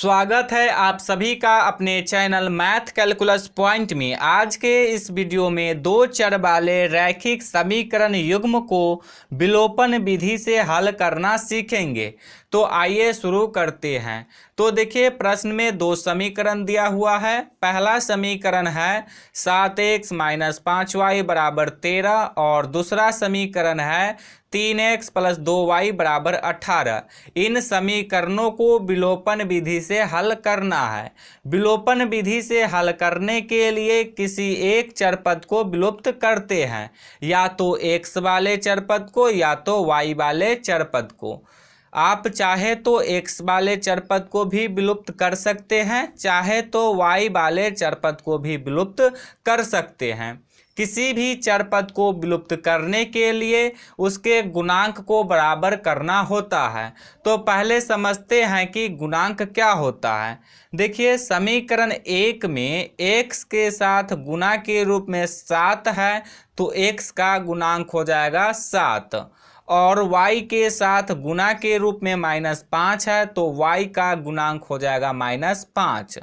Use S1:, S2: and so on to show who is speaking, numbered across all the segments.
S1: स्वागत है आप सभी का अपने चैनल मैथ कैलकुलस पॉइंट में। आज के इस वीडियो में दो चर वाले रैखिक समीकरण युग्म को विलोपन विधि से हल करना सीखेंगे। तो आइए शुरू करते हैं। तो देखिए, प्रश्न में दो समीकरण दिया हुआ है। पहला समीकरण है 7x - 5y = 13 और दूसरा समीकरण है 3x + 2y = 18। इन समीकरणों को विलोपन विधि से हल करना है। विलोपन विधि से हल करने के लिए किसी एक चर पद को विलुप्त करते हैं, या तो x वाले चर पद को या तो y वाले चर पद को। आप चाहे तो x वाले चर पद को भी विलुप्त कर सकते हैं, चाहे तो y वाले चर पद को भी विलुप्त कर सकते हैं। किसी भी चर पद को विलुप्त करने के लिए उसके गुणांक को बराबर करना होता है। तो पहले समझते हैं कि गुणांक क्या होता है। देखिए, समीकरण 1 में x के साथ गुणा के रूप में 7 है, तो x का गुणांक हो जाएगा 7, और y के साथ गुणा के रूप में -5 है, तो y का गुणांक हो जाएगा -5।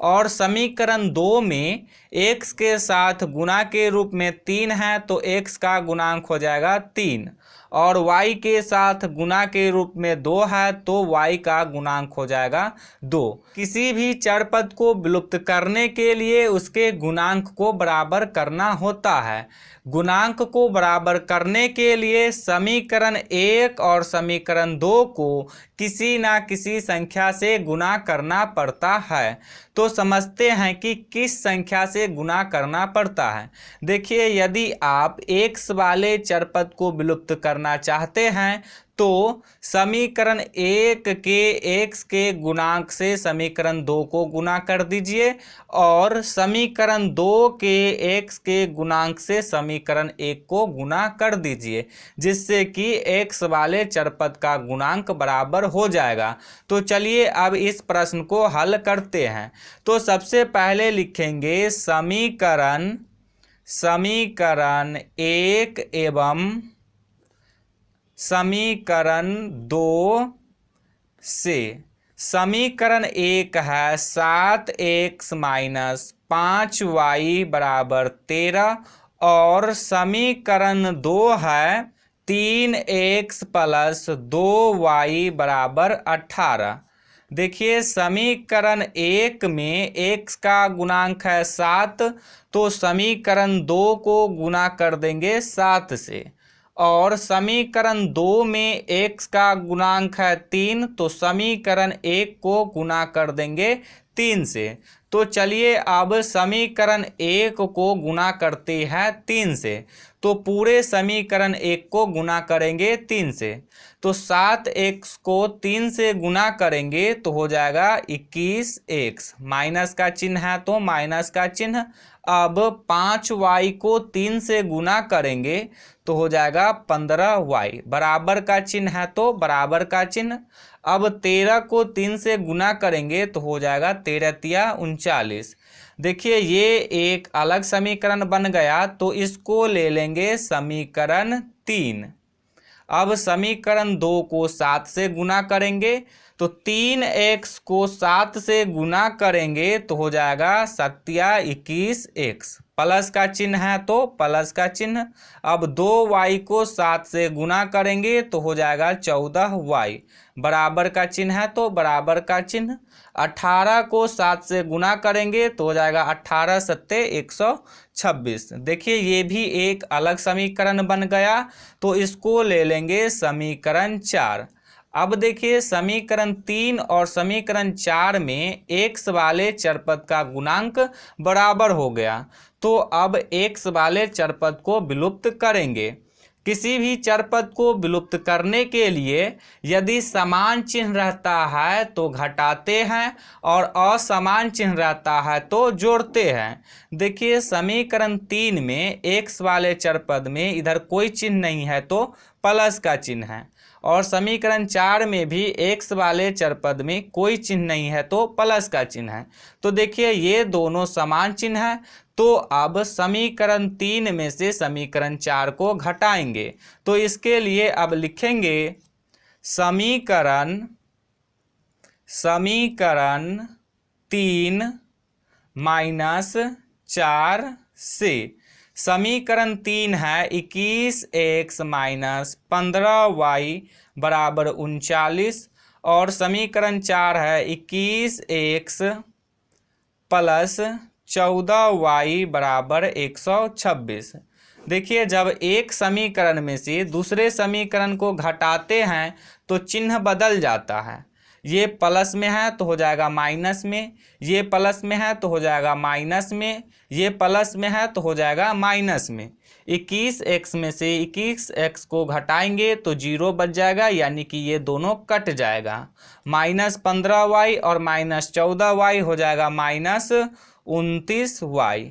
S1: और समीकरण 2 में x के साथ गुणा के रूप में 3 है, तो x का गुणांक हो जाएगा 3, और y के साथ गुणा के रूप में 2 है, तो y का गुणांक हो जाएगा 2। किसी भी चर पद को विलुप्त करने के लिए उसके गुणांक को बराबर करना होता है। गुणांक को बराबर करने के लिए समीकरण 1 और समीकरण 2 को किसी ना किसी संख्या से गुणा करना पड़ता है। तो समझते हैं कि किस संख्या से गुणा करना पड़ता है। देखिए, यदि आप x वाले चर पद को विलुप्त करना चाहते हैं तो समीकरण 1 के x के गुणांक से समीकरण 2 को गुणा कर दीजिए, और समीकरण 2 के x के गुणांक से समीकरण 1 को गुणा कर दीजिए, जिससे कि x वाले चर पद का गुणांक बराबर हो जाएगा। तो चलिए अब इस प्रश्न को हल करते हैं। तो सबसे पहले लिखेंगे समीकरण 1 एवं समीकरण 2 से। समीकरण 1 है 7x - 5y = 13, और समीकरण 2 है 3x + 2y = 18। देखिए, समीकरण 1 में x का गुणांक है 7, तो समीकरण 2 को गुणा कर देंगे 7 से, और समीकरण 2 में x का गुणांक है 3, तो समीकरण 1 को गुणा कर देंगे 3 से। तो चलिए अब समीकरण 1 को गुणा करते हैं 3 से। तो पूरे समीकरण 1 को गुणा करेंगे 3 से, तो 7x को 3 से गुणा करेंगे तो हो जाएगा 21x, माइनस का चिन्ह है तो माइनस का चिन्ह। अब 5y को 3 से गुणा करेंगे तो हो जाएगा 15y, बराबर का चिन्ह है तो बराबर का चिन्ह। अब 13 को 3 से गुणा करेंगे तो हो जाएगा 13 तिया 39। देखिए, ये एक अलग समीकरण बन गया, तो इसको ले लेंगे समीकरण 3। अब समीकरण 2 को 7 से गुणा करेंगे, तो 3x को 7 से गुणा करेंगे तो हो जाएगा 21x, प्लस का चिन्ह है तो प्लस का चिन्ह। अब 2y को 7 से गुणा करेंगे तो हो जाएगा 14y, बराबर का चिन्ह है तो बराबर का चिन्ह। 18 को 7 से गुणा करेंगे तो हो जाएगा 18 × 7 126। देखिए, ये भी एक अलग समीकरण बन गया, तो इसको ले लेंगे समीकरण 4। अब देखिए, समीकरण 3 और समीकरण 4 में x वाले चर पद का गुणांक बराबर हो गया, तो अब x वाले चर पद को विलुप्त करेंगे। किसी भी चर पद को विलुप्त करने के लिए यदि समान चिन्ह रहता है तो घटाते हैं, और असमान चिन्ह रहता है तो जोड़ते हैं। देखिए, समीकरण 3 में x वाले चर पद में इधर कोई चिन्ह नहीं है तो प्लस का चिन्ह है, और समीकरण 4 में भी x वाले चर पद में कोई चिन्ह नहीं है तो प्लस का चिन्ह है। तो देखिए, ये दोनों समान चिन्ह है, तो अब समीकरण 3 में से समीकरण 4 को घटाएंगे। तो इसके लिए अब लिखेंगे समीकरण समीकरण 3 माइनस 4 से। समीकरण 3 है 21x माइनस 15y बराबर 39 और समीकरण 4 है 21x प्लस 14y बराबर 126। देखिए, जब एक समीकरण में से दूसरे समीकरण को घटाते हैं तो चिन्ह बदल जाता है। ये प्लस में है तो हो जाएगा माइनस में, ये प्लस में है तो हो जाएगा माइनस में, ये प्लस में है तो हो जाएगा माइनस में। 21x में से 21x को घटाएंगे तो 0 बच जाएगा, यानी कि ये दोनों कट जाएगा। माइनस 15y और माइनस 14y हो जाएगा माइनस 29y।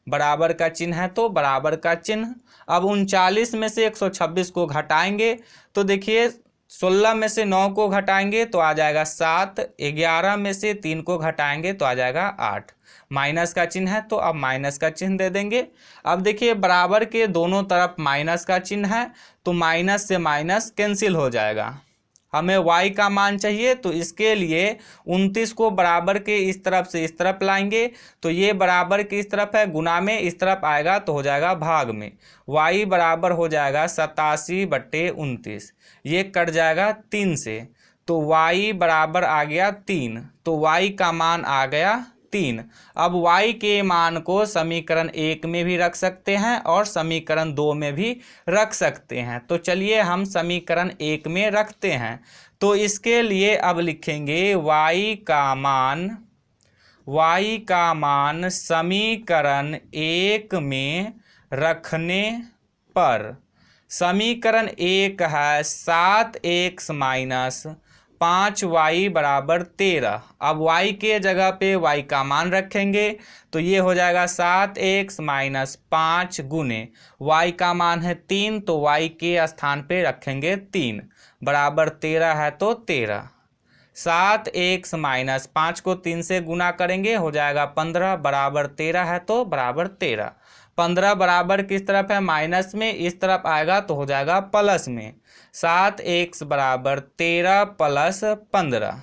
S1: बराबर का चिन्ह है तो बराबर का चिन्ह। अब 39 में से 126 को घटाएंगे तो देखिए 16 में से 9 को घटाएंगे तो आ जाएगा 7, 11 में से 3 को घटाएंगे तो आ जाएगा 8। माइनस का चिन्ह है तो अब माइनस का चिन्ह दे देंगे। अब देखिए बराबर के दोनों तरफ माइनस का चिन्ह है तो माइनस से माइनस कैंसिल हो जाएगा। हमें y का मान चाहिए तो इसके लिए 29 को बराबर के इस तरफ से इस तरफ लाएंगे तो ये बराबर के इस तरफ है, गुना में इस तरफ आएगा तो हो जाएगा भाग में। y बराबर हो जाएगा 87/29। ये कट जाएगा 3 से तो y बराबर आ गया 3, तो y का मान आ गया 3। अब y के मान को समीकरण 1 में भी रख सकते हैं और समीकरण 2 में भी रख सकते हैं। तो चलिए हम समीकरण 1 में रखते हैं। तो इसके लिए अब लिखेंगे y का मान समीकरण 1 में रखने पर, समीकरण 1 है 7x माइनस 5y बराबर 13। अब y के जगह पे y का मान रखेंगे तो ये हो जाएगा 7x माइनस 5 गुने y का मान है 3 तो y के स्थान पे रखेंगे 3 बराबर 13 है तो 13। 7x माइनस 5 को 3 से गुना करेंगे हो जाएगा 15 बराबर 13 है तो बराबर 13। 15 बराबर किस तरफ है, माइनस में, इस तरफ आएगा तो हो जाएगा प्लस में। 7x बराबर 13 प्लस 15।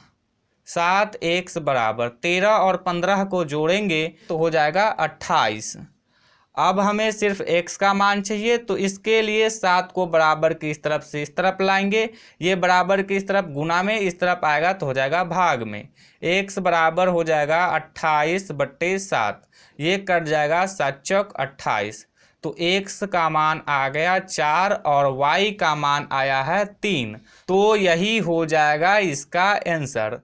S1: 7x बराबर 13 और 15 को जोड़ेंगे तो हो जाएगा 28। अब हमें सिर्फ x का मान चाहिए तो इसके लिए 7 को बराबर की इस तरफ से इस तरफ लाएंगे, ये बराबर की इस तरफ गुना में इस तरफ आएगा तो हो जाएगा भाग में। x बराबर हो जाएगा 28/7, ये कट जाएगा 7 चौक 28। तो x का मान आ गया 4 और y का मान आया है 3। तो यही हो जाएगा इसका आंसर।